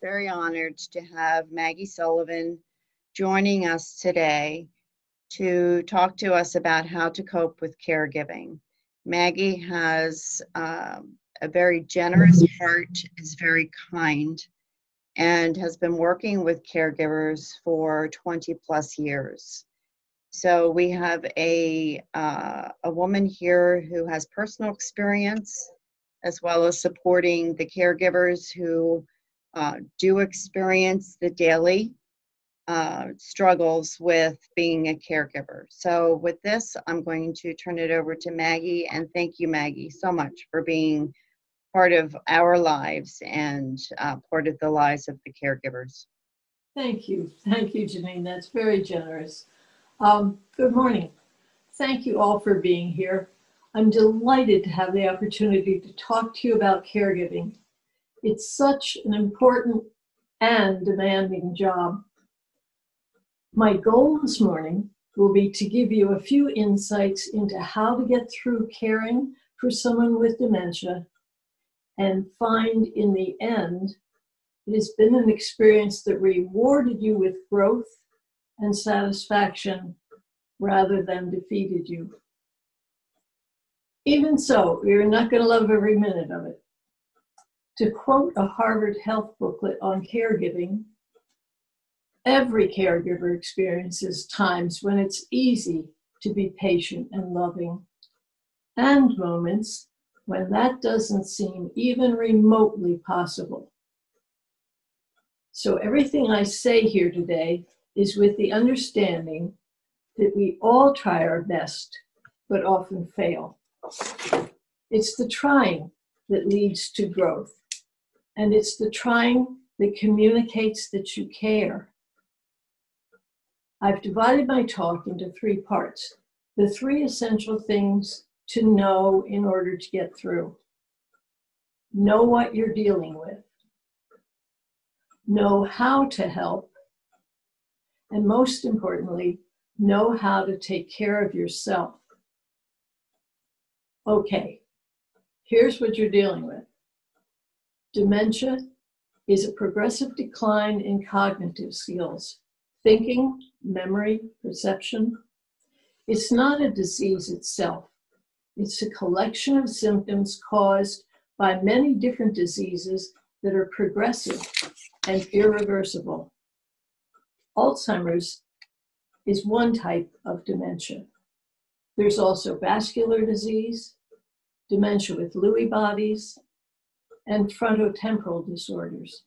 very honored to have Maggie Sullivan joining us today to talk to us about how to cope with caregiving. Maggie has a very generous heart, is very kind, and has been working with caregivers for 20 plus years. So we have a woman here who has personal experience, as well as supporting the caregivers who do experience the daily struggles with being a caregiver. So with this, I'm going to turn it over to Maggie, and thank you, Maggie, so much for being part of our lives and part of the lives of the caregivers. Thank you, Janine. That's very generous. Good morning. Thank you all for being here. I'm delighted to have the opportunity to talk to you about caregiving. It's such an important and demanding job. My goal this morning will be to give you a few insights into how to get through caring for someone with dementia and find in the end it has been an experience that rewarded you with growth and satisfaction rather than defeated you. Even so, you're not going to love every minute of it. To quote a Harvard Health booklet on caregiving, every caregiver experiences times when it's easy to be patient and loving, and moments when that doesn't seem even remotely possible. So everything I say here today is with the understanding that we all try our best, but often fail. It's the trying that leads to growth, and it's the trying that communicates that you care. I've divided my talk into 3 parts, the 3 essential things to know in order to get through. Know what you're dealing with. Know how to help. And most importantly, know how to take care of yourself. Okay, here's what you're dealing with. Dementia is a progressive decline in cognitive skills, thinking, memory, perception. It's not a disease itself. It's a collection of symptoms caused by many different diseases that are progressive and irreversible. Alzheimer's is one type of dementia. There's also vascular disease, dementia with Lewy bodies, and frontotemporal disorders.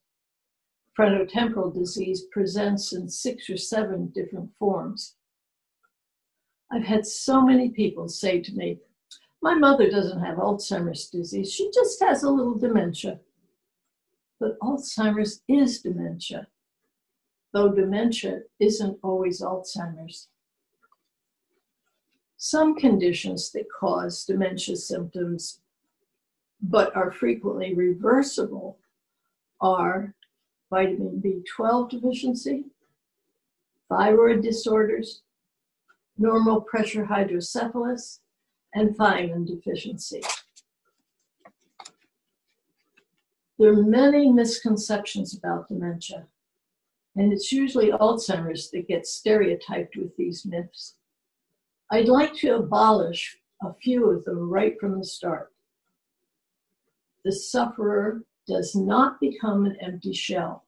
Frontotemporal disease presents in 6 or 7 different forms. I've had so many people say to me, my mother doesn't have Alzheimer's disease, she just has a little dementia. But Alzheimer's is dementia, though dementia isn't always Alzheimer's. Some conditions that cause dementia symptoms, but are frequently reversible, are vitamin B12 deficiency, thyroid disorders, normal pressure hydrocephalus, and thiamine deficiency. There are many misconceptions about dementia, and it's usually Alzheimer's that gets stereotyped with these myths. I'd like to abolish a few of them right from the start. The sufferer does not become an empty shell.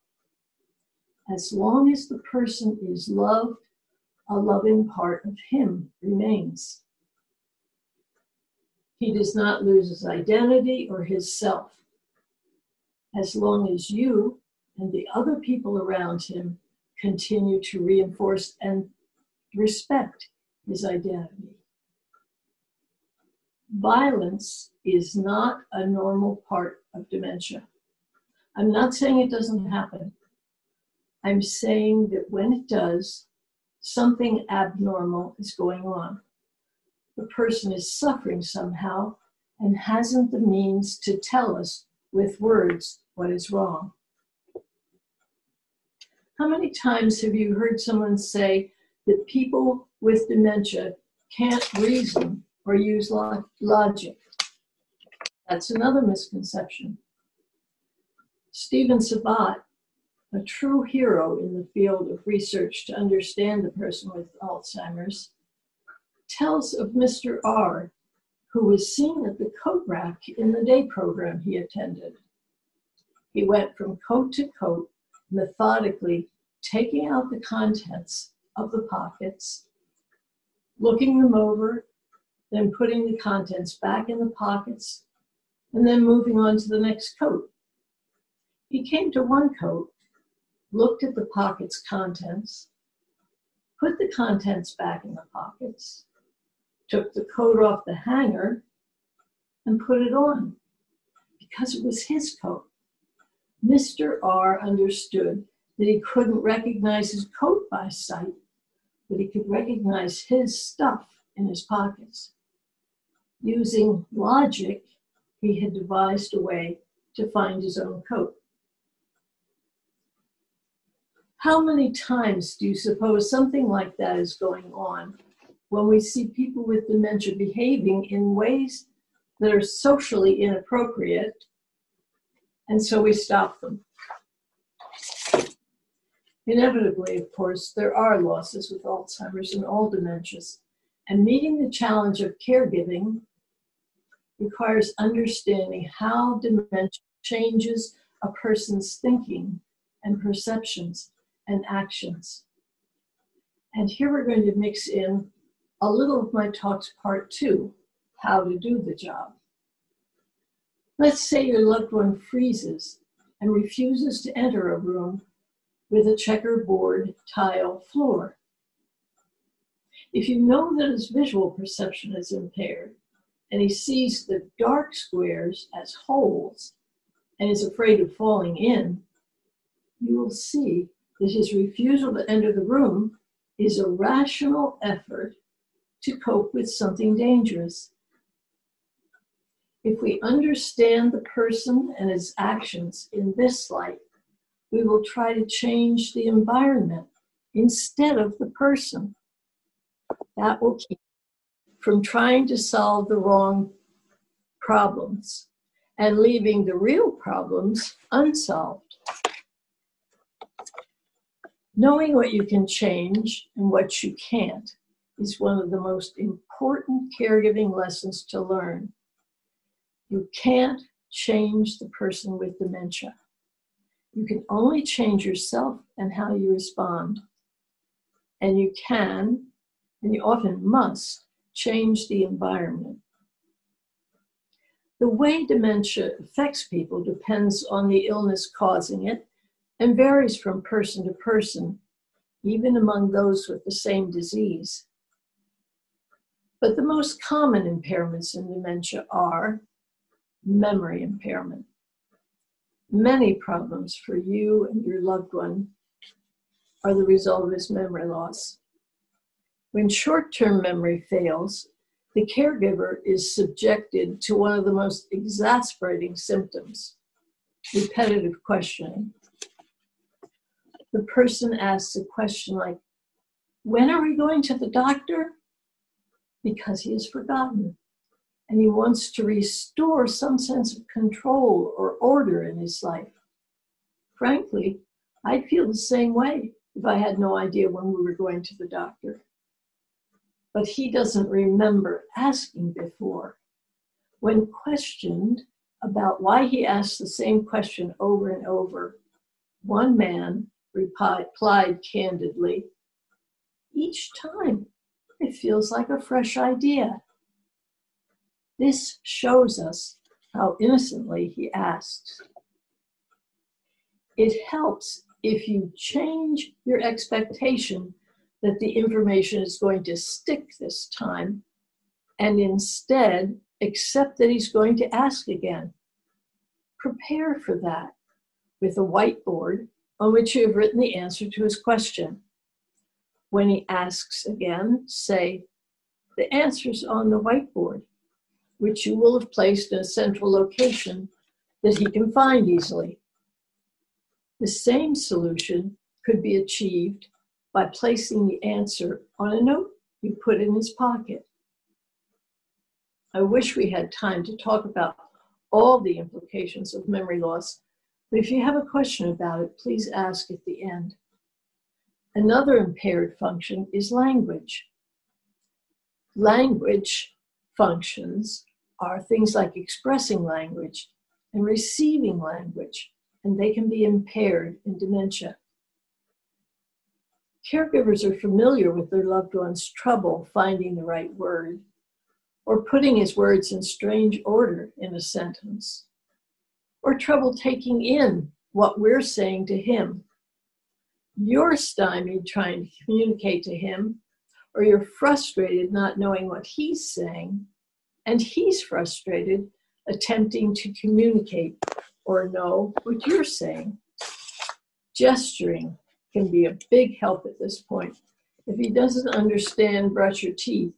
As long as the person is loved, a loving part of him remains. He does not lose his identity or his self, as long as you and the other people around him continue to reinforce and respect his identity. Violence is not a normal part of dementia. I'm not saying it doesn't happen. I'm saying that when it does, something abnormal is going on. The person is suffering somehow and hasn't the means to tell us with words what is wrong. How many times have you heard someone say that people with dementia can't reason or use logic? That's another misconception. Stephen Sabbat a true hero in the field of research to understand the person with Alzheimer's, tells of Mr. R, who was seen at the coat rack in the day program he attended. He went from coat to coat, methodically taking out the contents of the pockets, looking them over, then putting the contents back in the pockets, and then moving on to the next coat. He came to one coat, looked at the pocket's contents, put the contents back in the pockets, took the coat off the hanger, and put it on, because it was his coat. Mr. R understood that he couldn't recognize his coat by sight, but he could recognize his stuff in his pockets. Using logic, he had devised a way to find his own coat. How many times do you suppose something like that is going on when we see people with dementia behaving in ways that are socially inappropriate, and so we stop them? Inevitably, of course, there are losses with Alzheimer's and all dementias, and meeting the challenge of caregiving requires understanding how dementia changes a person's thinking and perceptions and actions. And here we're going to mix in a little of my talk's part 2, how to do the job. Let's say your loved one freezes and refuses to enter a room with a checkerboard tile floor. If you know that his visual perception is impaired and he sees the dark squares as holes and is afraid of falling in, you will see that his refusal to enter the room is a rational effort to cope with something dangerous. If we understand the person and his actions in this light, we will try to change the environment instead of the person. That will keep from trying to solve the wrong problems and leaving the real problems unsolved. Knowing what you can change and what you can't is one of the most important caregiving lessons to learn. You can't change the person with dementia. You can only change yourself and how you respond. And you can, and you often must, change the environment. The way dementia affects people depends on the illness causing it and varies from person to person, even among those with the same disease. But the most common impairments in dementia are memory impairment. Many problems for you and your loved one are the result of his memory loss. When short-term memory fails, the caregiver is subjected to one of the most exasperating symptoms, repetitive questioning. The person asks a question like, "When are we going to the doctor?" Because he has forgotten, and he wants to restore some sense of control or order in his life. Frankly, I'd feel the same way if I had no idea when we were going to the doctor. But he doesn't remember asking before. When questioned about why he asked the same question over and over, one man replied candidly, "Each time it feels like a fresh idea." This shows us how innocently he asks. It helps if you change your expectation that the information is going to stick this time, and instead accept that he's going to ask again. Prepare for that with a whiteboard on which you have written the answer to his question. When he asks again, say, "The answer's on the whiteboard," which you will have placed in a central location that he can find easily. The same solution could be achieved by placing the answer on a note you put in his pocket. I wish we had time to talk about all the implications of memory loss, But if you have a question about it, please ask at the end. Another impaired function is language. Language functions are things like expressing language and receiving language, and they can be impaired in dementia. Caregivers are familiar with their loved one's trouble finding the right word or putting his words in strange order in a sentence, or trouble taking in what we're saying to him. You're stymied trying to communicate to him, or you're frustrated not knowing what he's saying, and he's frustrated attempting to communicate or know what you're saying. Gesturing can be a big help at this point. If he doesn't understand brush your teeth,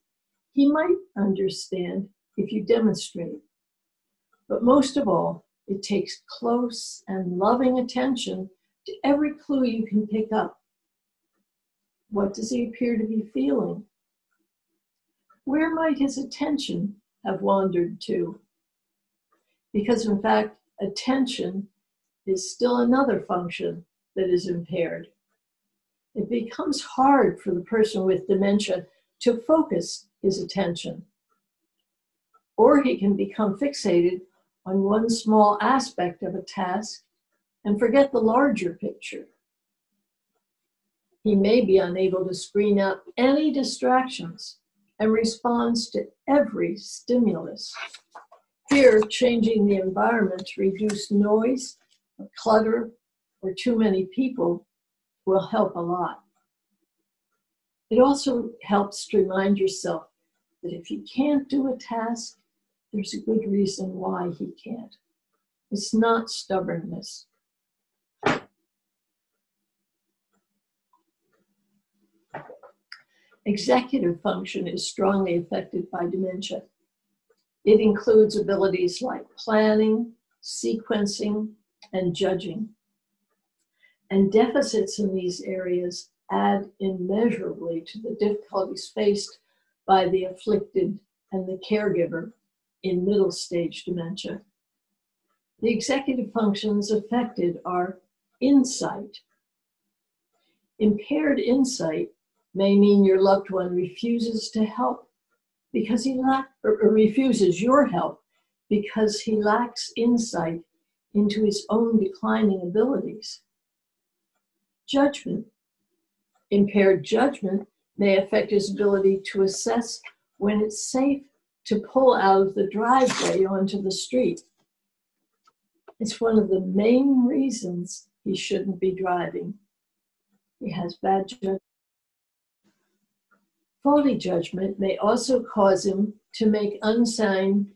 he might understand if you demonstrate. But most of all, it takes close and loving attention to every clue you can pick up. What does he appear to be feeling? Where might his attention have wandered to? Because in fact, attention is still another function that is impaired. It becomes hard for the person with dementia to focus his attention, or he can become fixated on one small aspect of a task and forget the larger picture. He may be unable to screen out any distractions and responds to every stimulus. Here, changing the environment to reduce noise, clutter, or too many people will help a lot. It also helps to remind yourself that if he can't do a task, there's a good reason why he can't. It's not stubbornness. Executive function is strongly affected by dementia. It includes abilities like planning, sequencing, and judging. And deficits in these areas add immeasurably to the difficulties faced by the afflicted and the caregiver in middle stage dementia. The executive functions affected are insight. Impaired insight may mean your loved one refuses to help because refuses your help because he lacks insight into his own declining abilities. Judgment. Impaired judgment may affect his ability to assess when it's safe to pull out of the driveway onto the street. It's one of the main reasons he shouldn't be driving. He has bad judgment. Faulty judgment may also cause him to make unsound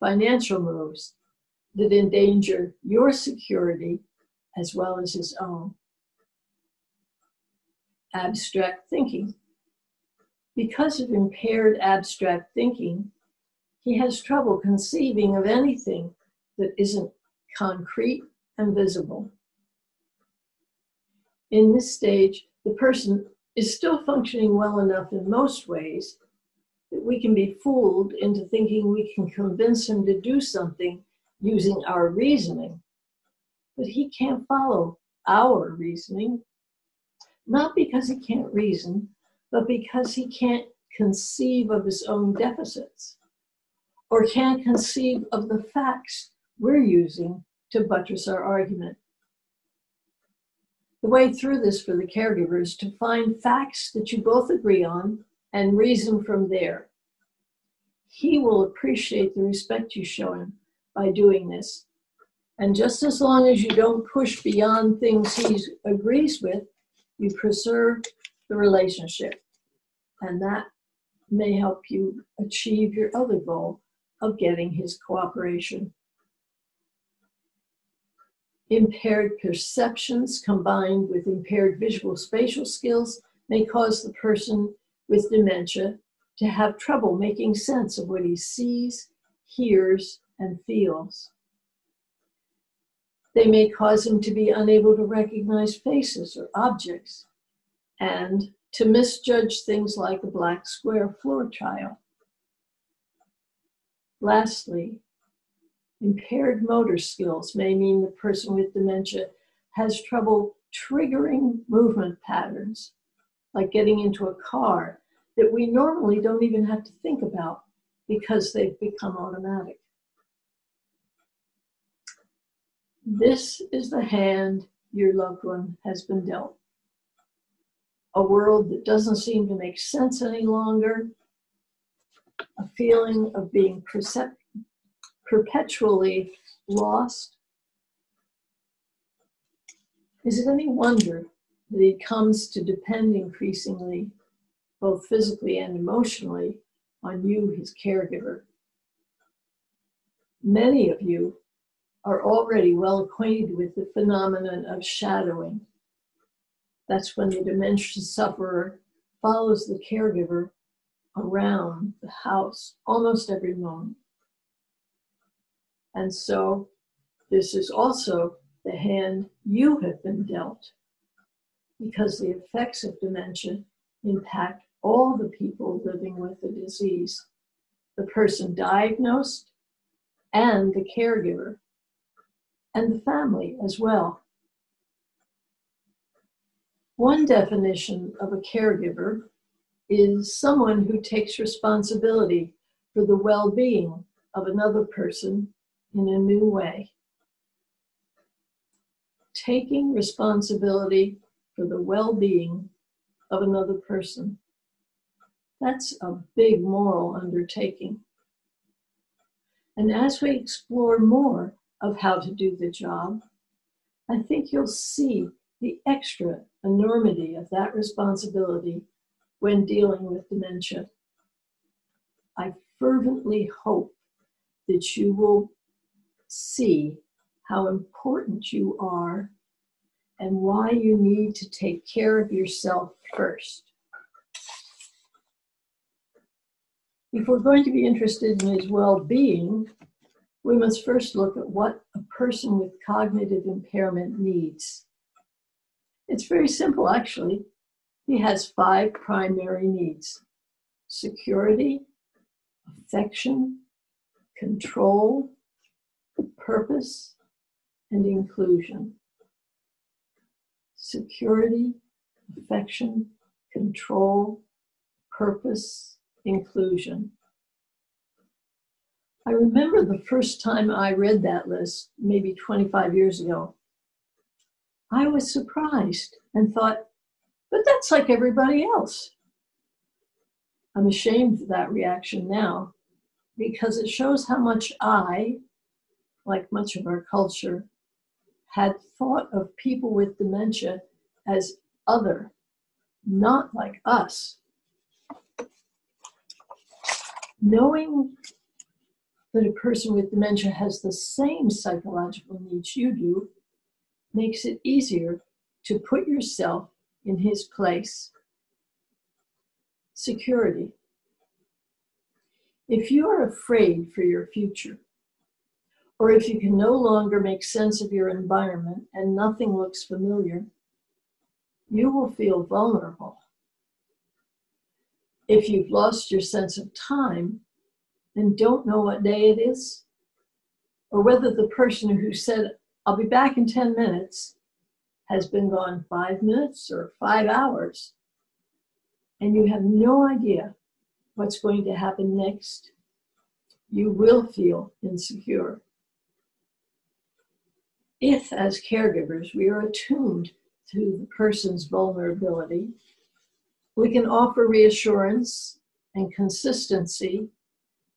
financial moves that endanger your security as well as his own. Abstract thinking. Because of impaired abstract thinking, he has trouble conceiving of anything that isn't concrete and visible. In this stage, the person is still functioning well enough in most ways that we can be fooled into thinking we can convince him to do something using our reasoning. But he can't follow our reasoning, not because he can't reason, but because he can't conceive of his own deficits or can't conceive of the facts we're using to buttress our argument. The way through this for the caregiver is to find facts that you both agree on and reason from there. He will appreciate the respect you show him by doing this. And just as long as you don't push beyond things he agrees with, you preserve the relationship. And that may help you achieve your other goal of getting his cooperation. Impaired perceptions combined with impaired visual spatial skills may cause the person with dementia to have trouble making sense of what he sees, hears, and feels. They may cause him to be unable to recognize faces or objects and to misjudge things like a black square floor tile. Lastly, Impaired motor skills may mean the person with dementia has trouble triggering movement patterns, like getting into a car that we normally don't even have to think about because they've become automatic. This is the hand your loved one has been dealt. A world that doesn't seem to make sense any longer, a feeling of being perpetually lost. Is it any wonder that he comes to depend increasingly, both physically and emotionally, on you, his caregiver? Many of you are already well acquainted with the phenomenon of shadowing. That's when the dementia sufferer follows the caregiver around the house almost every moment. And so this is also the hand you have been dealt, because the effects of dementia impact all the people living with the disease, the person diagnosed and the caregiver, and the family as well. One definition of a caregiver is someone who takes responsibility for the well-being of another person in a new way. Taking responsibility for the well-being of another person. That's a big moral undertaking. And as we explore more of how to do the job, I think you'll see the extra enormity of that responsibility when dealing with dementia. I fervently hope that you will see how important you are and why you need to take care of yourself first. If we're going to be interested in his well-being, we must first look at what a person with cognitive impairment needs. It's very simple, actually. He has 5 primary needs: security, affection, control, purpose, and inclusion. Security, affection, control, purpose, inclusion. I remember the first time I read that list, maybe 25 years ago. I was surprised and thought, but that's like everybody else. I'm ashamed of that reaction now, because it shows how much I, like much of our culture, had thought of people with dementia as other, not like us. Knowing that a person with dementia has the same psychological needs you do makes it easier to put yourself in his place. Security. If you are afraid for your future, or if you can no longer make sense of your environment and nothing looks familiar, you will feel vulnerable. If you've lost your sense of time and don't know what day it is, or whether the person who said, "I'll be back in 10 minutes, has been gone 5 minutes or 5 hours, and you have no idea what's going to happen next, you will feel insecure. If, as caregivers, we are attuned to the person's vulnerability, we can offer reassurance and consistency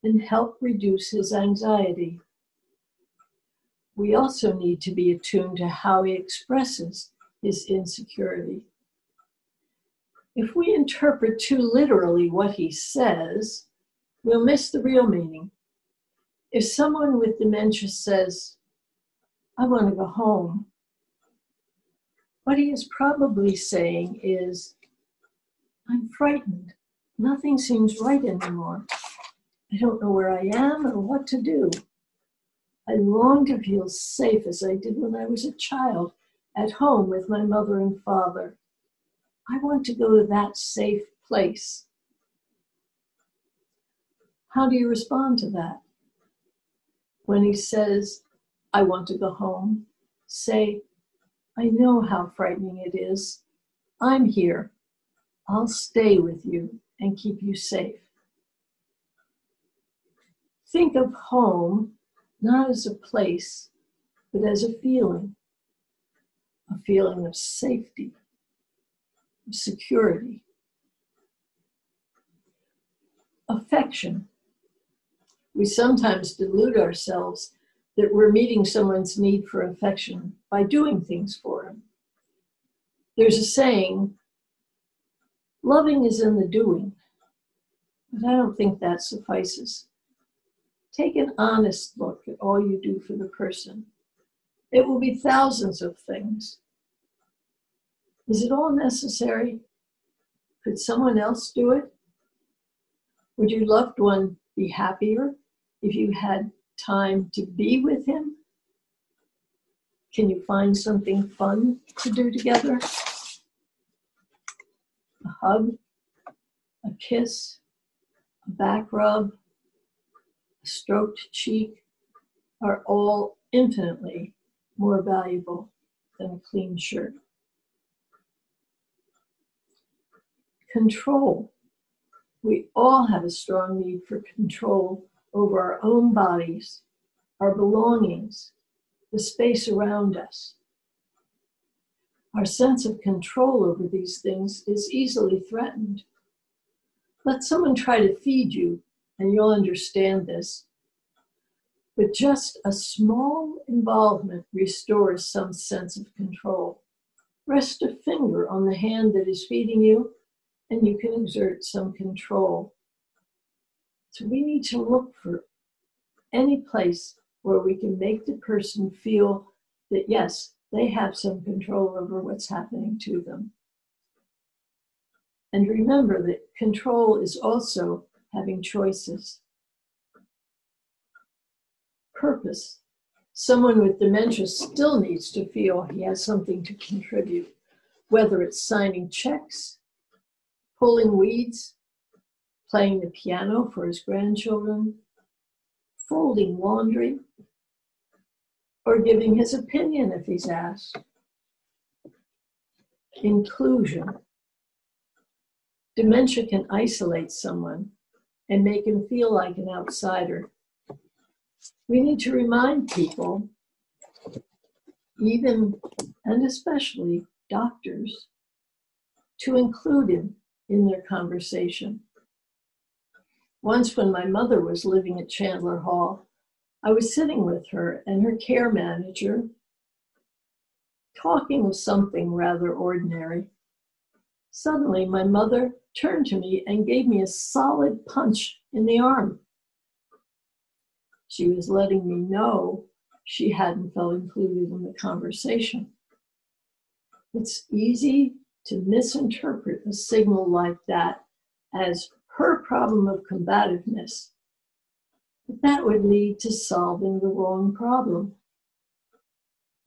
and help reduce his anxiety. We also need to be attuned to how he expresses his insecurity. If we interpret too literally what he says, we'll miss the real meaning. If someone with dementia says, "I want to go home," what he is probably saying is, "I'm frightened. Nothing seems right anymore. I don't know where I am or what to do. I long to feel safe as I did when I was a child, at home with my mother and father. I want to go to that safe place." How do you respond to that? When he says, I want to go home, say, I know how frightening it is. I'm here. I'll stay with you and keep you safe. Think of home not as a place, but as a feeling of safety, of security. Affection. We sometimes delude ourselves that we're meeting someone's need for affection by doing things for them. There's a saying, loving is in the doing, but I don't think that suffices. Take an honest look at all you do for the person. It will be thousands of things. Is it all necessary? Could someone else do it? Would your loved one be happier if you had time to be with him? Can you find something fun to do together? A hug, a kiss, a back rub, a stroked cheek are all infinitely more valuable than a clean shirt. Control. We all have a strong need for control over our own bodies, our belongings, the space around us. Our sense of control over these things is easily threatened. Let someone try to feed you, and you'll understand this. But just a small involvement restores some sense of control. Rest a finger on the hand that is feeding you, and you can exert some control. So we need to look for any place where we can make the person feel that, yes, they have some control over what's happening to them. And remember that control is also having choices. Purpose. Someone with dementia still needs to feel he has something to contribute, whether it's signing checks, pulling weeds, playing the piano for his grandchildren, folding laundry, or giving his opinion if he's asked. Inclusion. Dementia can isolate someone and make him feel like an outsider. We need to remind people, even and especially doctors, to include him in their conversation. Once when my mother was living at Chandler Hall, I was sitting with her and her care manager, talking of something rather ordinary. Suddenly, my mother turned to me and gave me a solid punch in the arm. She was letting me know she hadn't felt included in the conversation. It's easy to misinterpret a signal like that as her problem of combativeness, but that would lead to solving the wrong problem.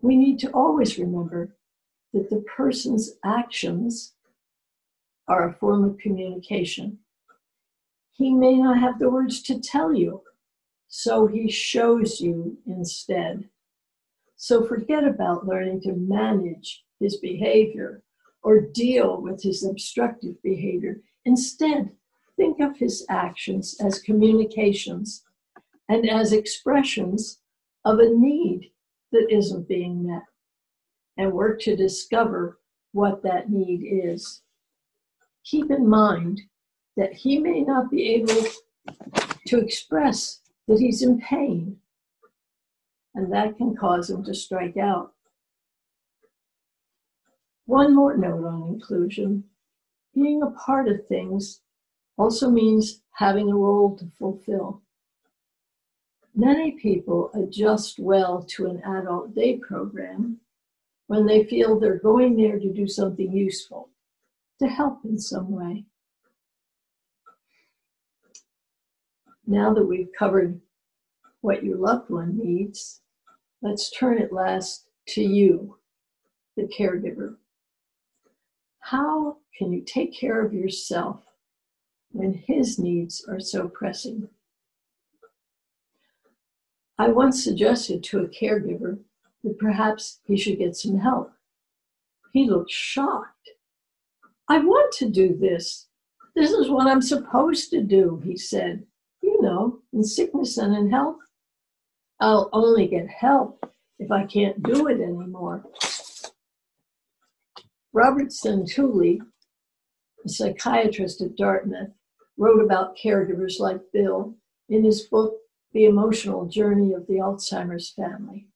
We need to always remember that the person's actions are a form of communication. He may not have the words to tell you, so he shows you instead. So forget about learning to manage his behavior or deal with his obstructive behavior. Instead, think of his actions as communications and as expressions of a need that isn't being met, and work to discover what that need is. Keep in mind that he may not be able to express that he's in pain, and that can cause him to strike out. One more note on inclusion. Being a part of things also means having a role to fulfill. Many people adjust well to an adult day program when they feel they're going there to do something useful, to help in some way. Now that we've covered what your loved one needs, let's turn at last to you, the caregiver. How can you take care of yourself when his needs are so pressing? I once suggested to a caregiver that perhaps he should get some help. He looked shocked. I want to do this. This is what I'm supposed to do, he said. You know, in sickness and in health. I'll only get help if I can't do it anymore. Robert Santulli, a psychiatrist at Dartmouth, wrote about caregivers like Bill in his book, The Emotional Journey of the Alzheimer's Family.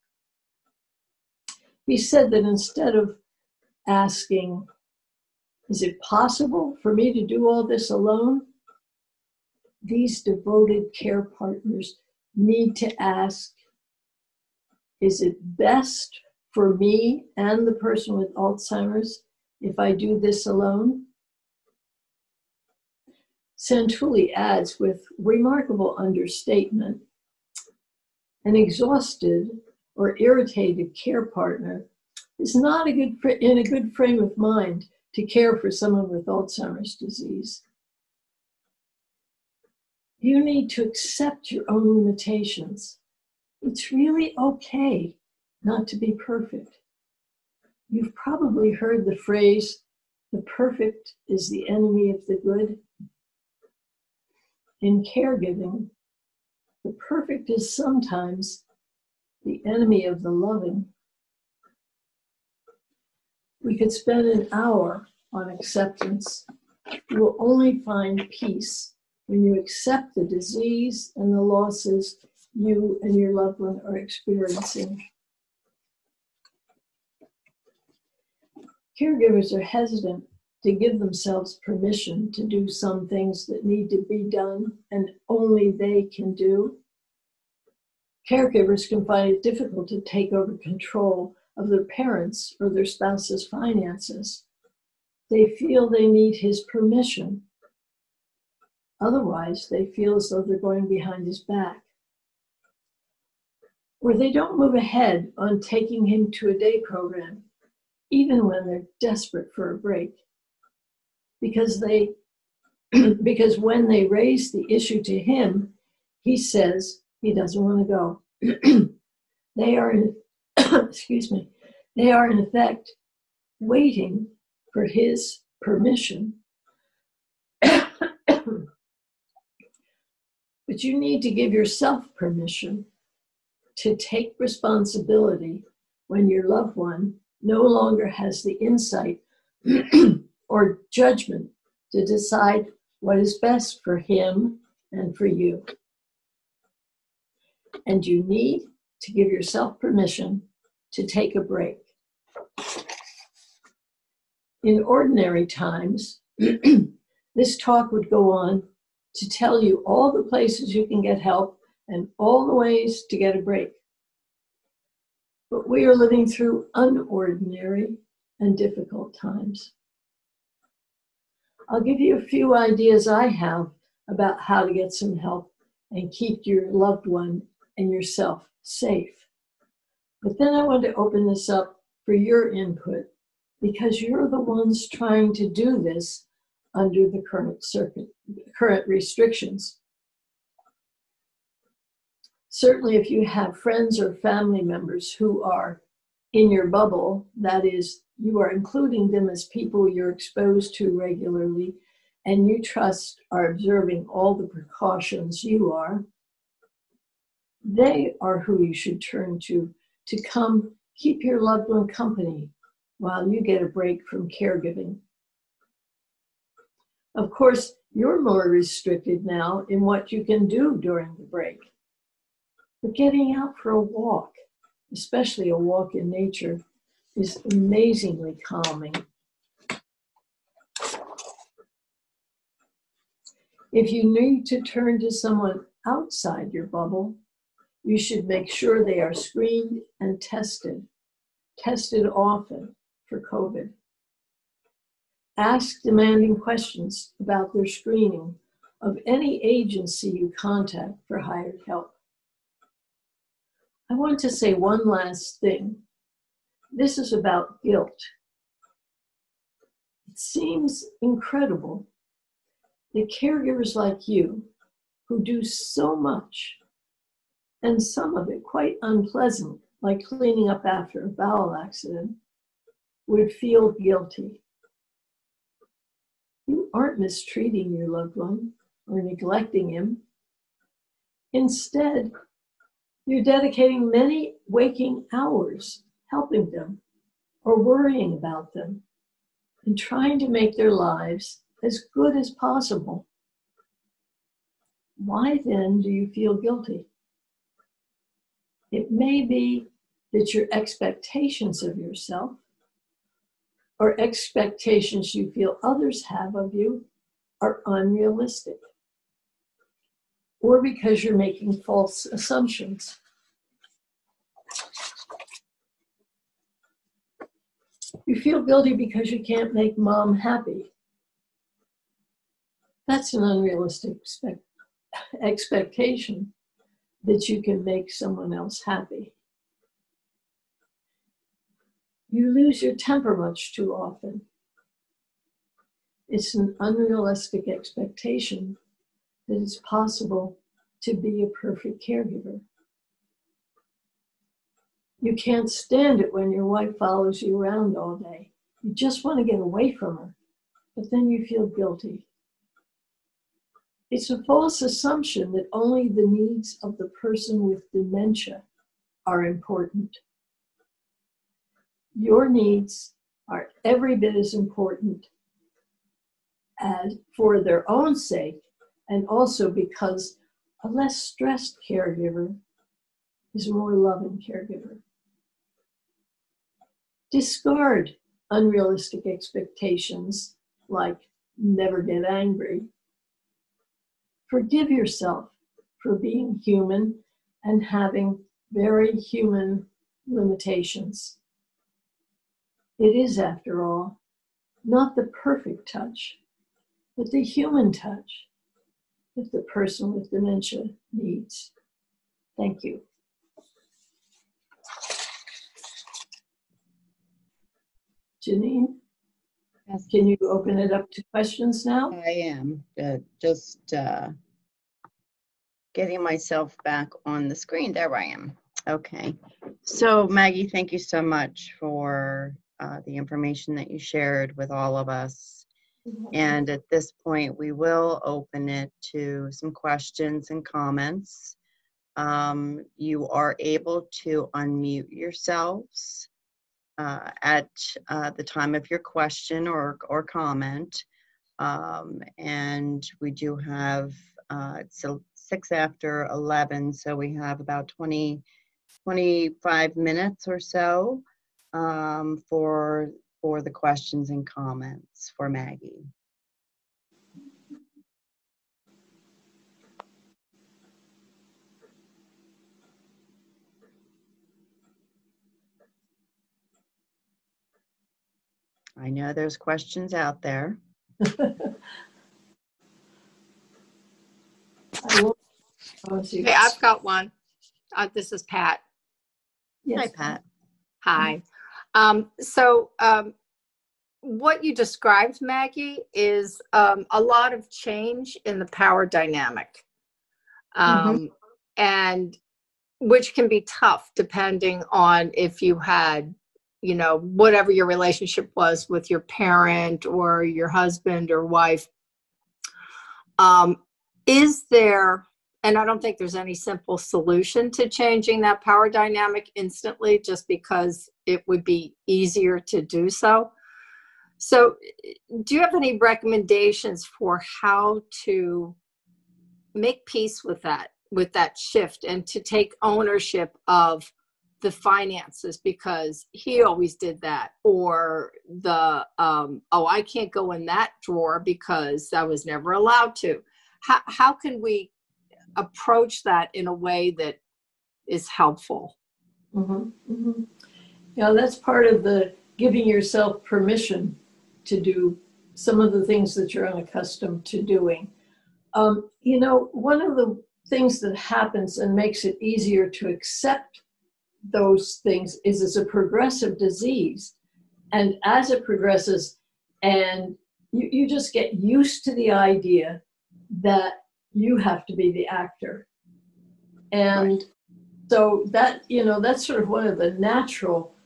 He said that instead of asking, is it possible for me to do all this alone? These devoted care partners need to ask, is it best for me and the person with Alzheimer's if I do this alone? Santulli adds with remarkable understatement, an exhausted or irritated care partner is not in a good frame of mind to care for someone with Alzheimer's disease. You need to accept your own limitations. It's really okay not to be perfect. You've probably heard the phrase, the perfect is the enemy of the good. In caregiving, the perfect is sometimes the enemy of the loving. We could spend an hour on acceptance. You will only find peace when you accept the disease and the losses you and your loved one are experiencing. Caregivers are hesitant to give themselves permission to do some things that need to be done and only they can do. Caregivers can find it difficult to take over control of their parents' or their spouse's finances. They feel they need his permission. Otherwise, they feel as though they're going behind his back. Or they don't move ahead on taking him to a day program, even when they're desperate for a break. Because when they raise the issue to him, he says he doesn't want to go. They are in effect waiting for his permission. But you need to give yourself permission to take responsibility when your loved one no longer has the insight or judgment to decide what is best for him and for you. And you need to give yourself permission to take a break. In ordinary times, this talk would go on to tell you all the places you can get help and all the ways to get a break. But we are living through unordinary and difficult times. I'll give you a few ideas I have about how to get some help and keep your loved one and yourself safe. But then I want to open this up for your input because you're the ones trying to do this under the current restrictions. Certainly, if you have friends or family members who are in your bubble, that is, you are including them as people you're exposed to regularly, and you trust are observing all the precautions you are, they are who you should turn to come keep your loved one company while you get a break from caregiving. Of course, you're more restricted now in what you can do during the break. But getting out for a walk, especially a walk in nature, is amazingly calming. If you need to turn to someone outside your bubble, you should make sure they are screened and tested often for COVID. Ask demanding questions about their screening of any agency you contact for hired help. I want to say one last thing. This is about guilt. It seems incredible that caregivers like you, who do so much, and some of it quite unpleasant, like cleaning up after a bowel accident, would feel guilty. You aren't mistreating your loved one or neglecting him. Instead, you're dedicating many waking hours helping them or worrying about them and trying to make their lives as good as possible. Why then do you feel guilty? It may be that your expectations of yourself or expectations you feel others have of you are unrealistic, or because you're making false assumptions. You feel guilty because you can't make mom happy. That's an unrealistic expectation that you can make someone else happy. You lose your temper much too often. It's an unrealistic expectation that it's possible to be a perfect caregiver. You can't stand it when your wife follows you around all day. You just want to get away from her, but then you feel guilty. It's a false assumption that only the needs of the person with dementia are important. Your needs are every bit as important as for their own sake, and also because a less stressed caregiver is a more loving caregiver. Discard unrealistic expectations like never get angry. Forgive yourself for being human and having very human limitations. It is, after all, not the perfect touch, but the human touch that the person with dementia needs. Thank you. Janine, Yes. can you open it up to questions now? I am just getting myself back on the screen. There I am. Okay. So Maggie, thank you so much for the information that you shared with all of us. And at this point, we will open it to some questions and comments. You are able to unmute yourselves at the time of your question or comment. And we do have, it's 6 after 11, so we have about 25 minutes or so for the questions and comments for Maggie. I know there's questions out there. Okay, I've got one. This is Pat. Yes. Hi, Pat. Hi. What you described, Maggie, is a lot of change in the power dynamic, and which can be tough depending on if you had, you know, whatever your relationship was with your parent or your husband or wife. Is there, and I don't think there's any simple solution to changing that power dynamic instantly, just because it would be easier to do so. So do you have any recommendations for how to make peace with that shift and to take ownership of the finances, because he always did that, or the, oh, I can't go in that drawer because I was never allowed to. How can we approach that in a way that is helpful? Yeah, that's part of the giving yourself permission to do some of the things that you're unaccustomed to doing. You know, one of the things that happens and makes it easier to accept those things is it's a progressive disease. And as it progresses, and you just get used to the idea that you have to be the actor. And So that, that's sort of one of the natural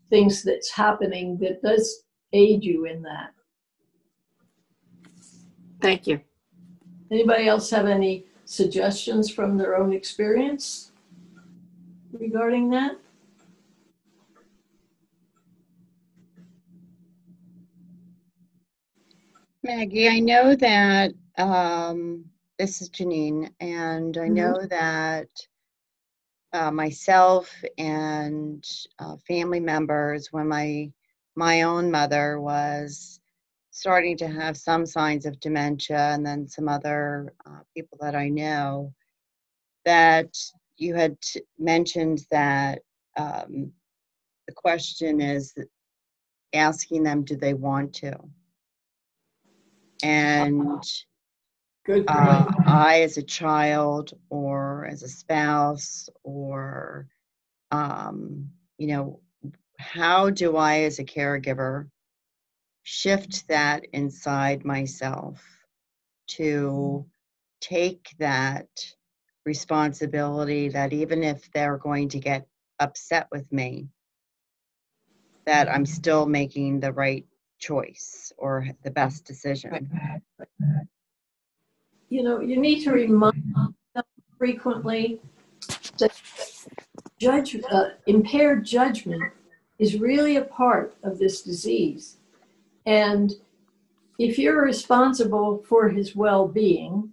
things that's happening that does aid you in that. Thank you. Anybody else have any suggestions from their own experience regarding that? Maggie, I know that this is Janine, and I know that myself and family members, when my own mother was starting to have some signs of dementia, and then some other people that I know, that you had mentioned that the question is asking them, do they want to? And Good point. I, as a child or as a spouse, or, you know, how do I, as a caregiver, shift that inside myself to take that responsibility, that even if they're going to get upset with me, that I'm still making the right choice or the best decision. You need to remind them frequently that impaired judgment is really a part of this disease. And if you're responsible for his well-being,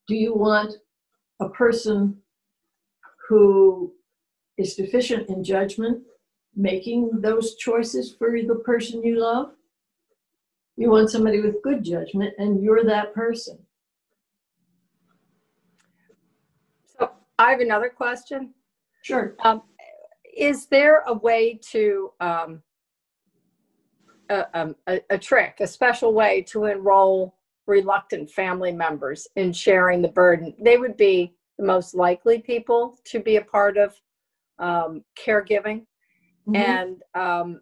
do you want a person who is deficient in judgment making those choices for the person you love? You want somebody with good judgment, and you're that person. So I have another question. Sure. Is there a way to, a trick, a special way to enroll reluctant family members in sharing the burden? They would be the most likely people to be a part of caregiving. Mm-hmm. And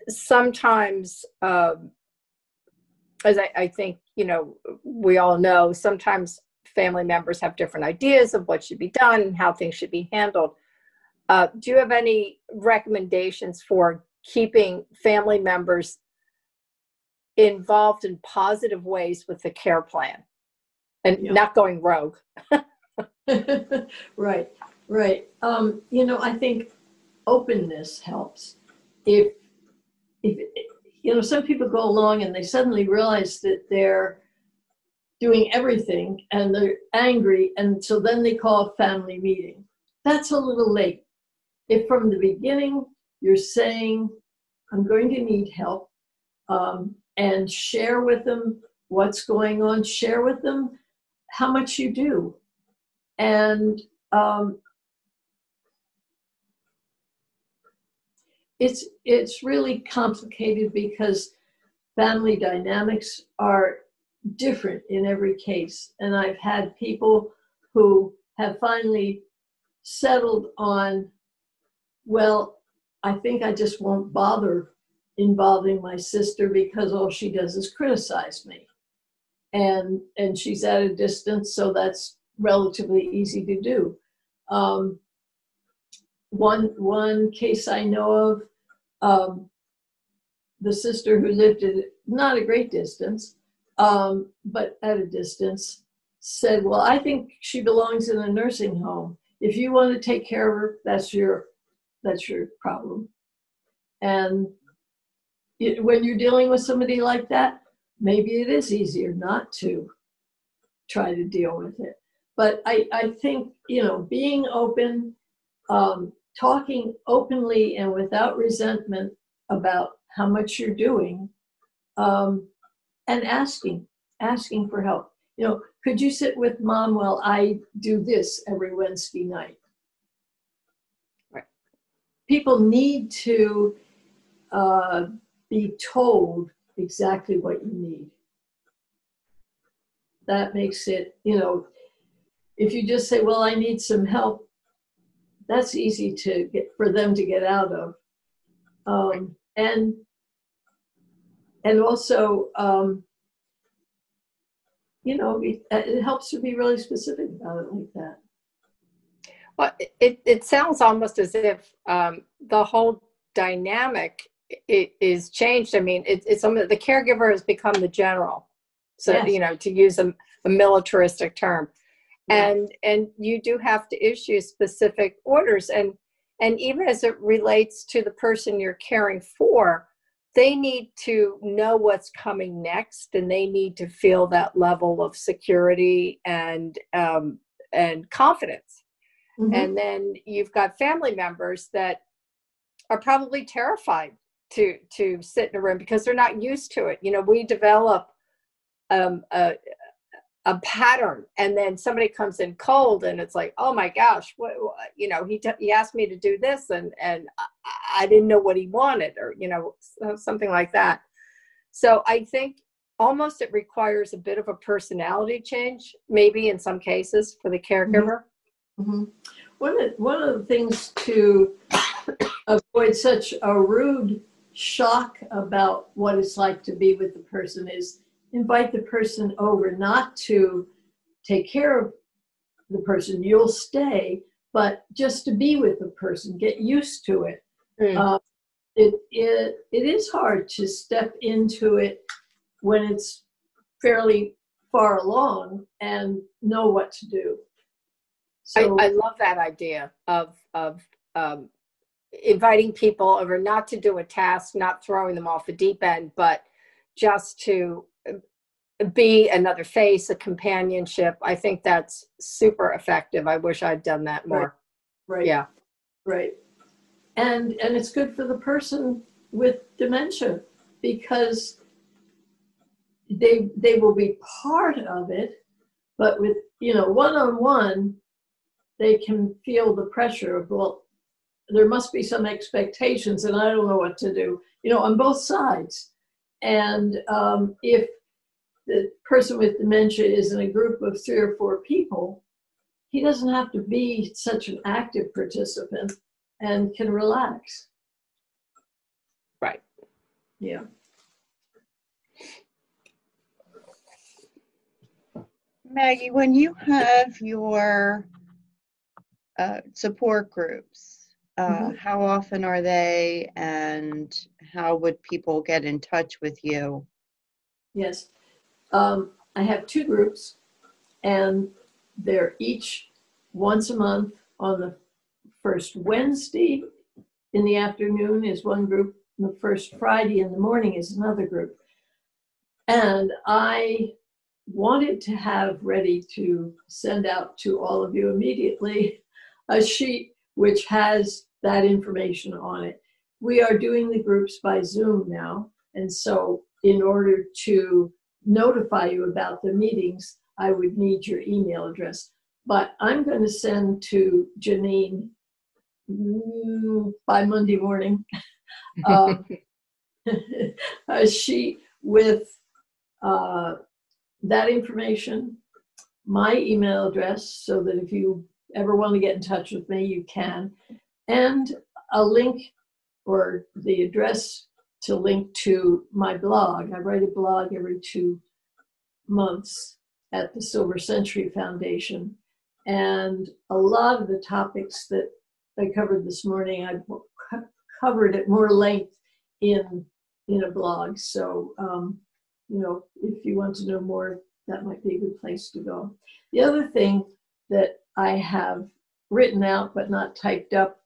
sometimes, as I think, we all know, sometimes family members have different ideas of what should be done and how things should be handled. Do you have any recommendations for keeping family members involved in positive ways with the care plan and not going rogue? Right. I think openness helps. If some people go along and they suddenly realize that they're doing everything and they're angry, and so then they call a family meeting. That's a little late. If from the beginning you're saying, I'm going to need help, and share with them what's going on, share with them how much you do. And it's really complicated because family dynamics are different in every case. And I've had people who have finally settled on, well, I think I just won't bother involving my sister because all she does is criticize me. And she's at a distance, so that's relatively easy to do. One case I know of, the sister who lived at not a great distance, but at a distance, said, well, I think she belongs in a nursing home. If you want to take care of her, that's your problem. And when you're dealing with somebody like that, maybe it is easier not to try to deal with it. But I think, being open, talking openly and without resentment about how much you're doing, and asking for help. Could you sit with mom while I do this every Wednesday night? Right. People need to be told exactly what you need. That makes it, if you just say, well, I need some help, that's easy for them to get out of. And also, it helps to be really specific about it like that. Well, it sounds almost as if the whole dynamic is changed. I mean, it's the caregiver has become the general. So, Yes. to use a militaristic term. Yeah. And you do have to issue specific orders. And even as it relates to the person you're caring for, they need to know what's coming next, and they need to feel that level of security and confidence. Mm-hmm. And then you've got family members that are probably terrified to sit in a room because they're not used to it. We develop a pattern, and then somebody comes in cold, and it's like, oh my gosh, what he asked me to do this, and I didn't know what he wanted, or something like that. So I think almost it requires a bit of a personality change, maybe in some cases, for the caregiver. Mm-hmm. One of the things to avoid such a rude shock about what it's like to be with the person is invite the person over, not to take care of the person. You'll stay, but just to be with the person, get used to it. It is hard to step into it when it's fairly far along and know what to do. So I love that idea of inviting people over, not to do a task, not throwing them off the deep end, but just to be another face, a companionship. I think that's super effective. I wish I'd done that more. Right. Yeah. Right. And it's good for the person with dementia, because they will be part of it, but with one-on-one, they can feel the pressure of, well, there must be some expectations, and I don't know what to do, on both sides. And if the person with dementia is in a group of 3 or 4 people, he doesn't have to be such an active participant and can relax. Right. Yeah. Maggie, when you have your support groups, how often are they, and how would people get in touch with you? Yes. I have 2 groups, and they're each once a month. On the first Wednesday in the afternoon is one group, and the first Friday in the morning is another group. And I wanted to have ready to send out to all of you immediately a sheet which has that information on it. We are doing the groups by Zoom now, and so in order to notify you about the meetings, I would need your email address. But I'm going to send to Janine by Monday morning a sheet with that information, my email address, so that if you ever want to get in touch with me, you can, and a link or the address to link to my blog. I write a blog every 2 months at the Silver Century Foundation. And a lot of the topics that I covered this morning, I've covered at more length in a blog. So, if you want to know more, that might be a good place to go. The other thing that I have written out but not typed up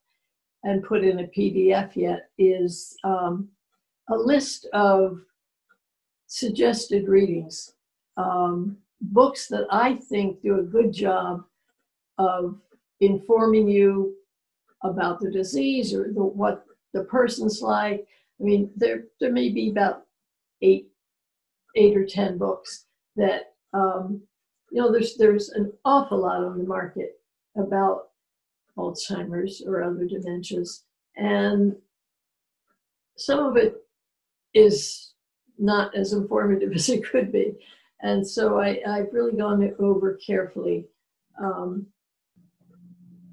and put in a PDF yet is a list of suggested readings, books that I think do a good job of informing you about the disease or what the person's like. I mean, there may be about eight or 10 books that there's an awful lot on the market about Alzheimer's or other dementias, and some of it is not as informative as it could be. And so I've really gone over carefully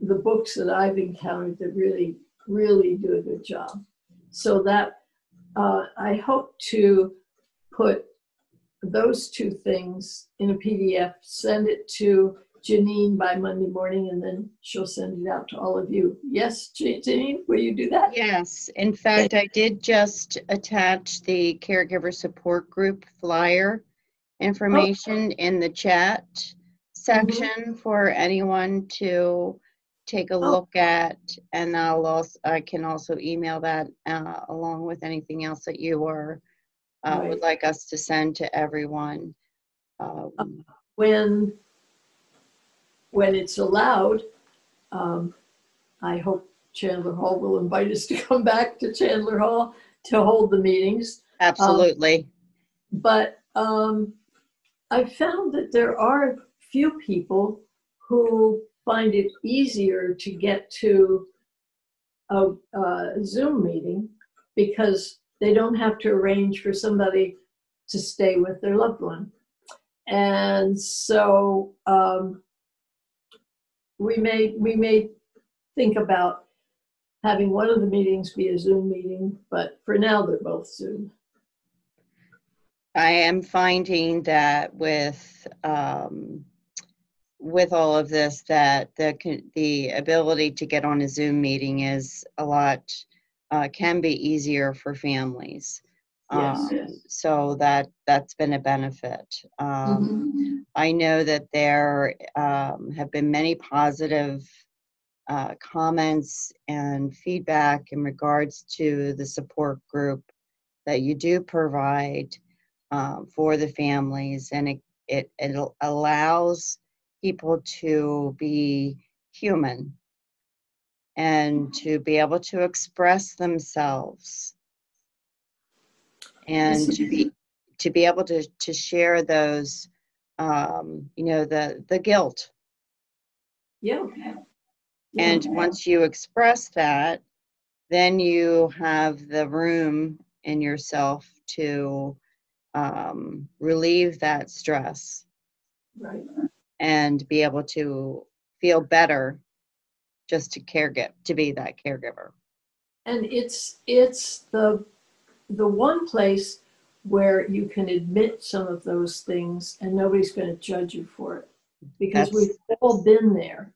the books that I've encountered that really, really do a good job. So that I hope to put those 2 things in a PDF, send it to Janine by Monday morning, and then she'll send it out to all of you. Yes, Janine, will you do that? Yes, in fact, I did just attach the caregiver support group flyer information in the chat section for anyone to take a look at, and I can also email that along with anything else that you are would like us to send to everyone. When it's allowed, I hope Chandler Hall will invite us to come back to Chandler Hall to hold the meetings. Absolutely. But I found that there are few people who find it easier to get to a Zoom meeting because they don't have to arrange for somebody to stay with their loved one. And so we may think about having one of the meetings be a Zoom meeting, but for now they're both Zoom. I am finding that with all of this, that the ability to get on a Zoom meeting is a lot, can be easier for families. Yes. So that's been a benefit. I know that there have been many positive comments and feedback in regards to the support group that you do provide for the families, and it allows people to be human and to be able to express themselves, and to be able to share those, the guilt. Yeah. And once you express that, then you have the room in yourself to relieve that stress, right, and be able to feel better just to be that caregiver. And it's the one place where you can admit some of those things and nobody's going to judge you for it, because we've all been there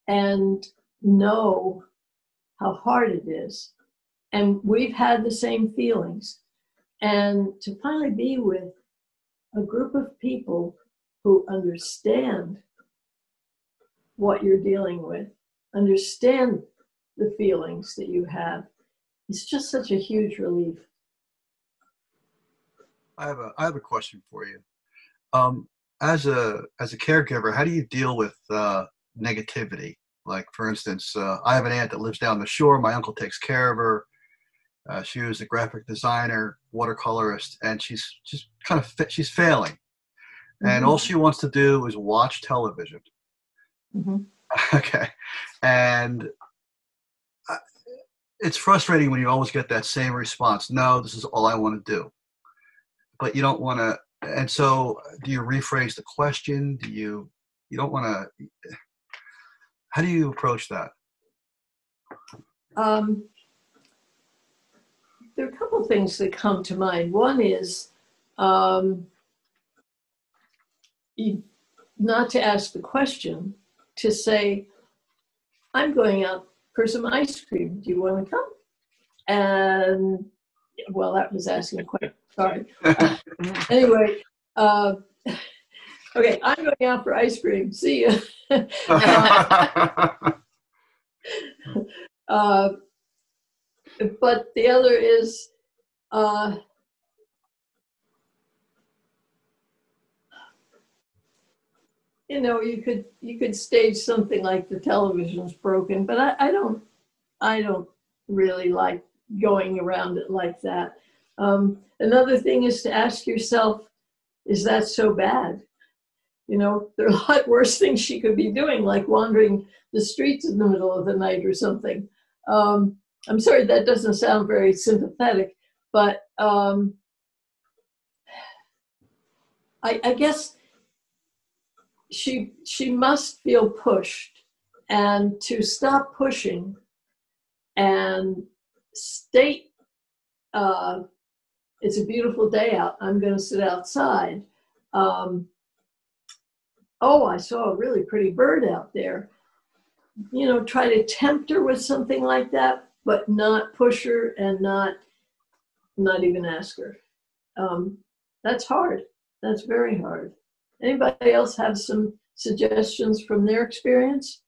and know how hard it is, and we've had the same feelings. And to finally be with a group of people who understand what you're dealing with, understand the feelings that you have, it's just such a huge relief. I have a question for you. As a caregiver, how do you deal with negativity? Like, for instance, I have an aunt that lives down the shore. My uncle takes care of her. She was a graphic designer, watercolorist, and she's she's failing. And all she wants to do is watch television. Okay. And it's frustrating when you always get that same response. No, this is all I want to do. But you don't want to. And so do you rephrase the question? You don't want to. How do you approach that? There are a couple of things that come to mind. One is not to ask the question, to say, I'm going out for some ice cream. Do you want to come? And, well, that was asking a question. Sorry. Anyway, okay, I'm going out for ice cream. See you. But the other is, you could stage something like the television's broken, but I don't really like going around it like that. Another thing is to ask yourself, is that so bad? There are a lot worse things she could be doing, like wandering the streets in the middle of the night or something. I'm sorry, that doesn't sound very sympathetic, but I guess she must feel pushed, and to stop pushing and state, it's a beautiful day out, I'm going to sit outside. oh, I saw a really pretty bird out there. You know, try to tempt her with something like that, but not push her and not even ask her. That's hard. That's very hard. Anybody else have some suggestions from their experience?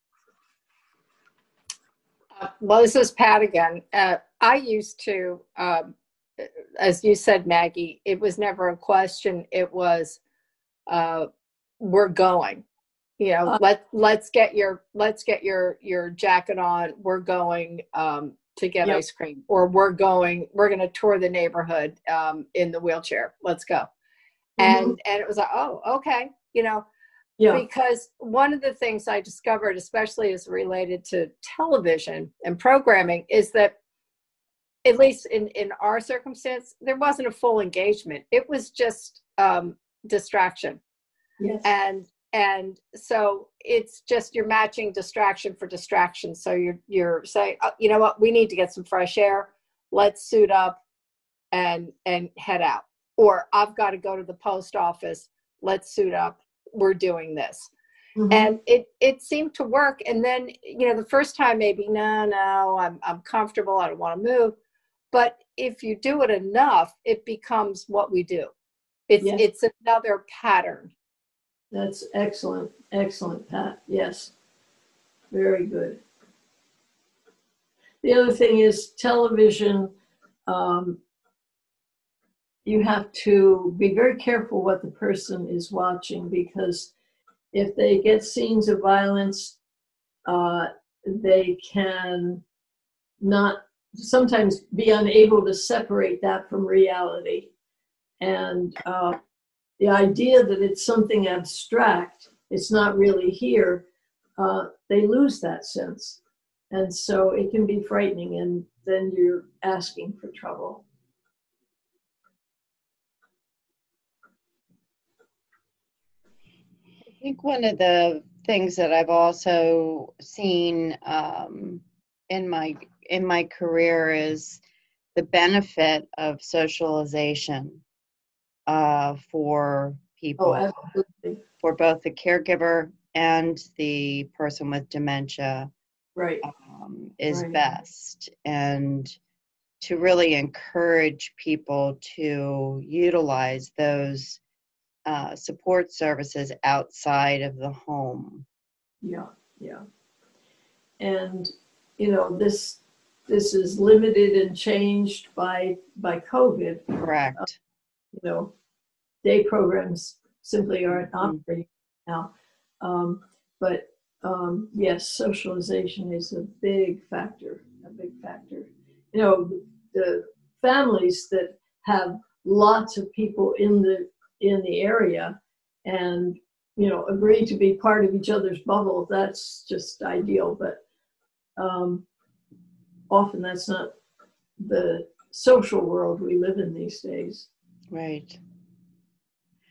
Well, this is Pat again. I used to, as you said, Maggie, it was never a question. It was, we're going. You know, let's get your jacket on. We're going to get ice cream, or we're going to tour the neighborhood in the wheelchair. Let's go. And it was like, oh, okay, you know. Yeah. Because one of the things I discovered, especially as related to television and programming, is that, at least in our circumstance, there wasn't a full engagement. It was just distraction. Yes. And so it's just, you're matching distraction for distraction. So you're saying, oh, you know what, we need to get some fresh air. Let's suit up and head out. Or I've got to go to the post office. Let's suit up. We're doing this. And it seemed to work. And then, you know, the first time maybe, no, I'm comfortable. I don't want to move. But if you do it enough, it becomes what we do. It's another pattern. That's excellent. Excellent, Pat. Yes. Very good. The other thing is television. You have to be very careful what the person is watching, because if they get scenes of violence, they can not sometimes be unable to separate that from reality. And the idea that it's something abstract, it's not really here, they lose that sense. And so it can be frightening, and then you're asking for trouble. I think one of the things that I've also seen in my career is the benefit of socialization for people, for both the caregiver and the person with dementia, right, is best, and to really encourage people to utilize those support services outside of the home. Yeah. And, you know, this is limited and changed by COVID. Correct. You know, day programs simply aren't operating now. But yes, socialization is a big factor. You know, the families that have lots of people in the area and, you know, agree to be part of each other's bubble, that's just ideal. But often that's not the social world we live in these days. Right.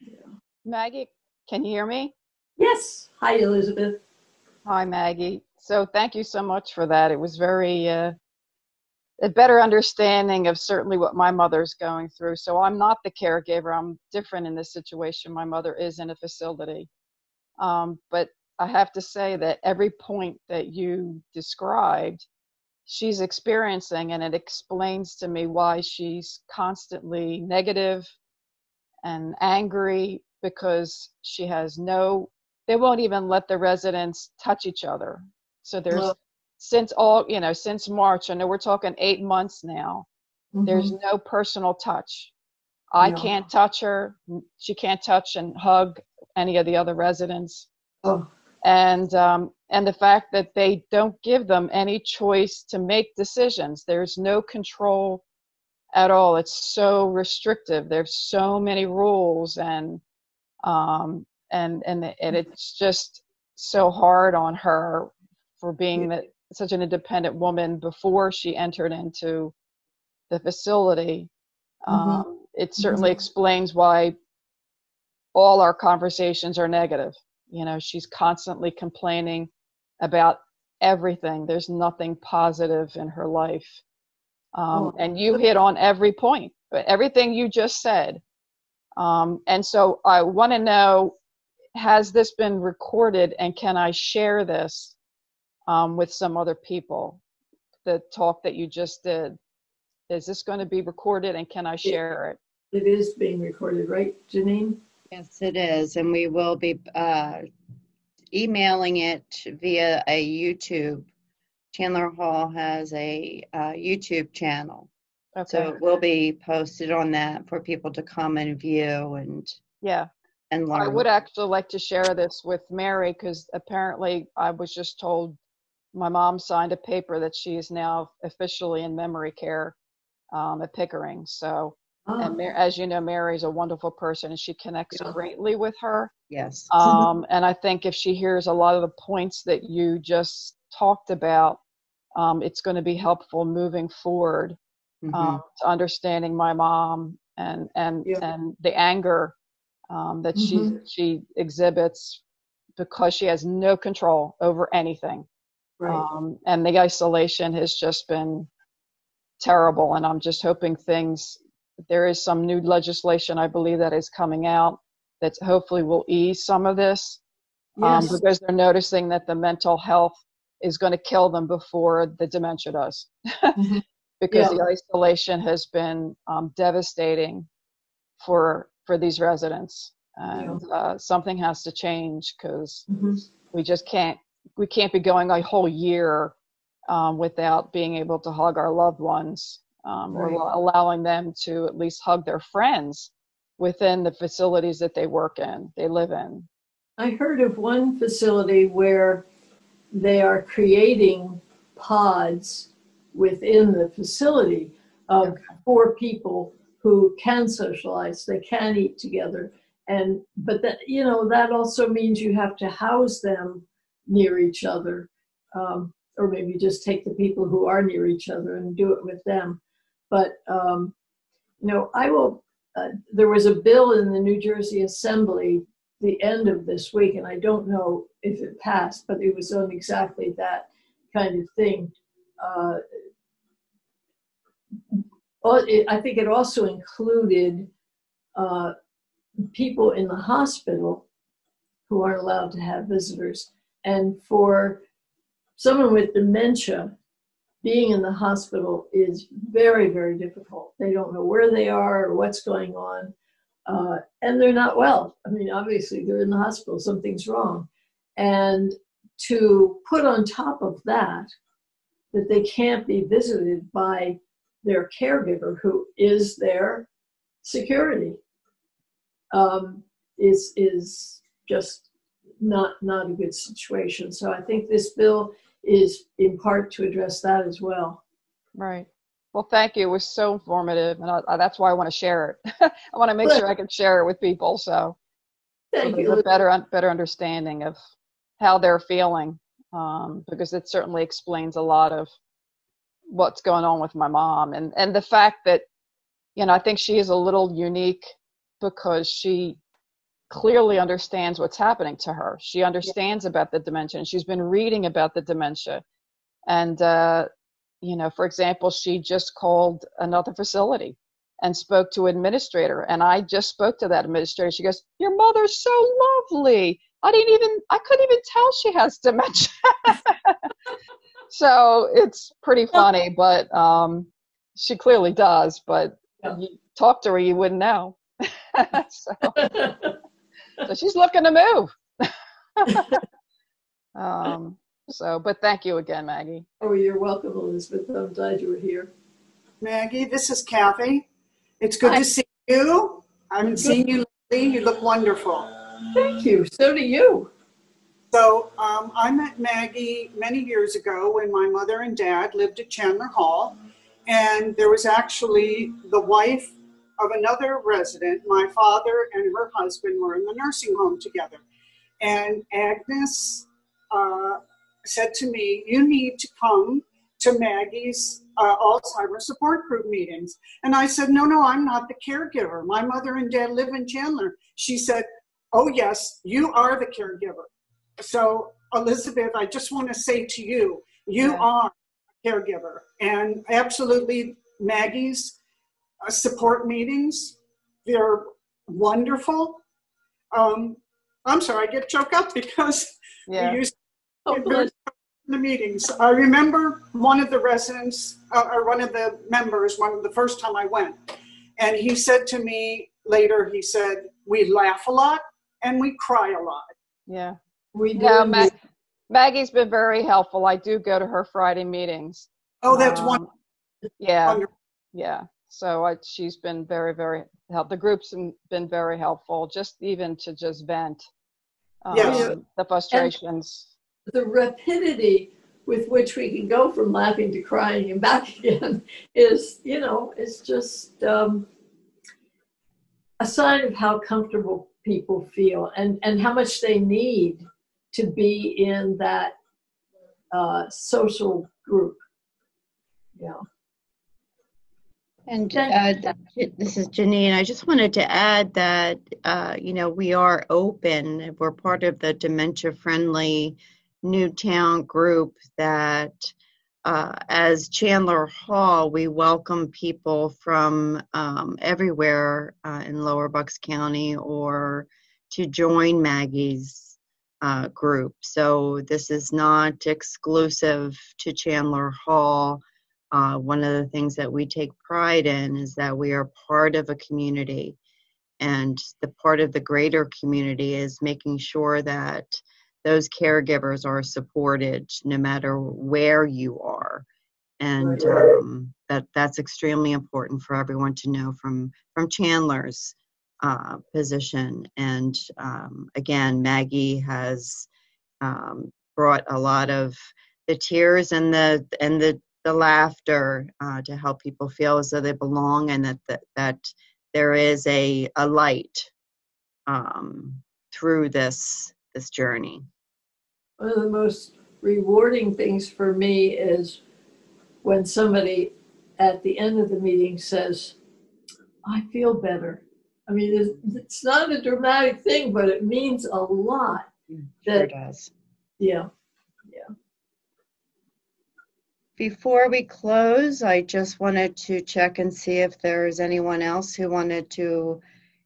Yeah. Maggie, can you hear me? Yes. Hi, Elizabeth. Hi, Maggie. So thank you so much for that. It was very a better understanding of certainly what my mother's going through. So I'm not the caregiver. I'm different in this situation. My mother is in a facility. But I have to say that every point that you described, she's experiencing, and it explains to me why she's constantly negative and angry, because she has they won't even let the residents touch each other. So there's, since March, I know we're talking 8 months now, there's no personal touch. I can't touch her. She can't touch and hug any of the other residents. And the fact that they don't give them any choice to make decisions. There's no control at all. It's so restrictive. There's so many rules, and it's just so hard on her for being such an independent woman before she entered into the facility. It certainly explains why all our conversations are negative. You know, she's constantly complaining about everything. There's nothing positive in her life. And you hit on every point, but everything you just said. And so I want to know, has this been recorded, and can I share this with some other people? The talk that you just did, is this going to be recorded, and can I share it? It is being recorded, right, Janine? Yes, it is. And we will be emailing it via a YouTube. Chandler Hall has a YouTube channel. Okay. So it will be posted on that for people to come and view and Yeah. and learn. I would actually like to share this with Mary, because apparently I was just told my mom signed a paper that she is now officially in memory care at Pickering. So, and as you know, Mary's a wonderful person, and she connects greatly with her. Yes. And I think if she hears a lot of the points that you just talked about, it's going to be helpful moving forward to understanding my mom and the anger that she exhibits, because she has no control over anything. Right. And the isolation has just been terrible. And I'm just hoping there is some new legislation, I believe, that is coming out that hopefully will ease some of this. Yes. Because they're noticing that the mental health is going to kill them before the dementia does. Because the isolation has been devastating for these residents. And something has to change, because we just can't be going a whole year without being able to hug our loved ones, or allowing them to at least hug their friends within the facilities that they live in. I heard of one facility where they are creating pods within the facility of 4 people who can socialize, they can eat together. But that, that also means you have to house them near each other, or maybe just take the people who are near each other and do it with them. But, I will, there was a bill in the New Jersey Assembly the end of this week, and I don't know if it passed, but it was on exactly that kind of thing. I think it also included people in the hospital who aren't allowed to have visitors. And for someone with dementia, being in the hospital is very, very difficult. They don't know where they are or what's going on. And they're not well. I mean, obviously, they're in the hospital, something's wrong. And to put on top of that they can't be visited by their caregiver, who is their security, is just not a good situation. So I think this bill is in part to address that as well. Right. Well, thank you. It was so informative, and that's why I want to share it. I want to make sure I can share it with people, so there's a better understanding of how they're feeling, because it certainly explains a lot of what's going on with my mom, and the fact that, I think she is a little unique because she clearly understands what's happening to her. She understands about the dementia, and she's been reading about the dementia. And, for example, she just called another facility and spoke to an administrator. And I just spoke to that administrator. She goes, "Your mother's so lovely. I couldn't even tell she has dementia." So it's pretty funny, but she clearly does. But you talk to her, you wouldn't know. So she's looking to move. But thank you again, Maggie. Oh, you're welcome, Elizabeth. I'm glad you were here. Maggie, this is Kathy. It's good to see you. I haven't seen you lately. You look wonderful. Thank you. So do you. So I met Maggie many years ago when my mother and dad lived at Chandler Hall. And there was actually the wife of another resident. My father and her husband were in the nursing home together. And Agnes said to me, "You need to come to Maggie's Alzheimer's support group meetings." And I said, no, I'm not the caregiver. My mother and dad live in Chandler. She said, "Oh, yes, you are the caregiver." So, Elizabeth, I just want to say to you, you are a caregiver. And absolutely, Maggie's support meetings, they're wonderful. I'm sorry, I get choked up because Yeah. we used Oh, to get very in the meetings. I remember one of the residents, or one of the members, the first time I went, and he said to me later, he said, we laugh a lot and we cry a lot. Yeah. we do. Yeah, Maggie's been very helpful. I do go to her Friday meetings. Oh, that's one. Yeah, Wonderful. yeah. So she's been very, very helpful. The group's been very helpful, just even to just vent Yes. the frustrations. The rapidity with which we can go from laughing to crying and back again is, it's just a sign of how comfortable people feel and how much they need to be in that social group. Yeah. And this is Janine. I just wanted to add that, we are open. We're part of the dementia-friendly Newtown group that, as Chandler Hall, we welcome people from everywhere in Lower Bucks County or to join Maggie's group. So this is not exclusive to Chandler Hall. One of the things that we take pride in is that we are part of a community, and the part of the greater community is making sure that those caregivers are supported no matter where you are. And that's extremely important for everyone to know from Chandler's position. And again, Maggie has brought a lot of the tears and the laughter to help people feel as though they belong, and that there is a light through this journey. One of the most rewarding things for me is when somebody at the end of the meeting says, I feel better. I mean, it's not a dramatic thing, but it means a lot. Sure does. Yeah. Before we close, I just wanted to check and see if there's anyone else who wanted to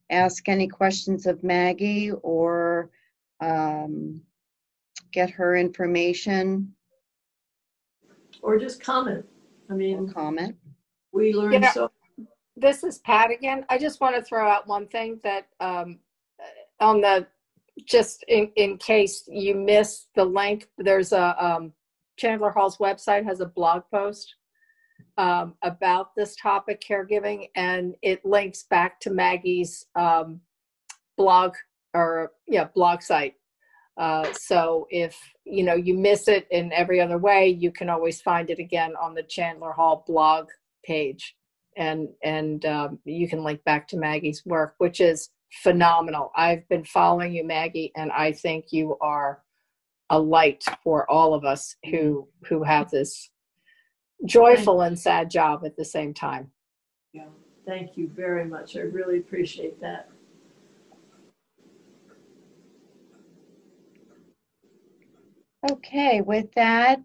ask any questions of Maggie or get her information. Or just comment. I mean, comment. We learned so. This is Pat again. I just want to throw out one thing that just in case you missed the link, there's a Chandler Hall's website has a blog post about this topic, caregiving, and it links back to Maggie's blog site. So if you miss it in every other way, you can always find it again on the Chandler Hall blog page, and you can link back to Maggie's work, which is phenomenal. I've been following you, Maggie, and I think you are a light for all of us who have this joyful and sad job at the same time. Yeah, thank you very much. I really appreciate that. Okay, with that,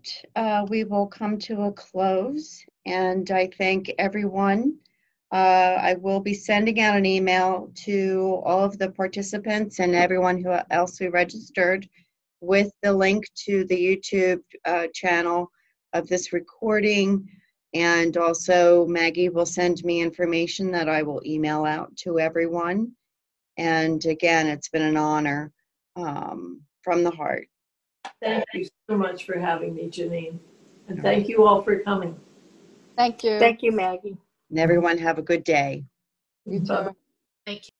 we will come to a close, and I thank everyone. I will be sending out an email to all of the participants and everyone else who registered with the link to the YouTube channel of this recording, and also Maggie will send me information that I will email out to everyone. And again, it's been an honor from the heart. Thank you so much for having me, Janine. And thank you all for coming. Thank you. Thank you, Maggie. And everyone have a good day. You too. Thank you.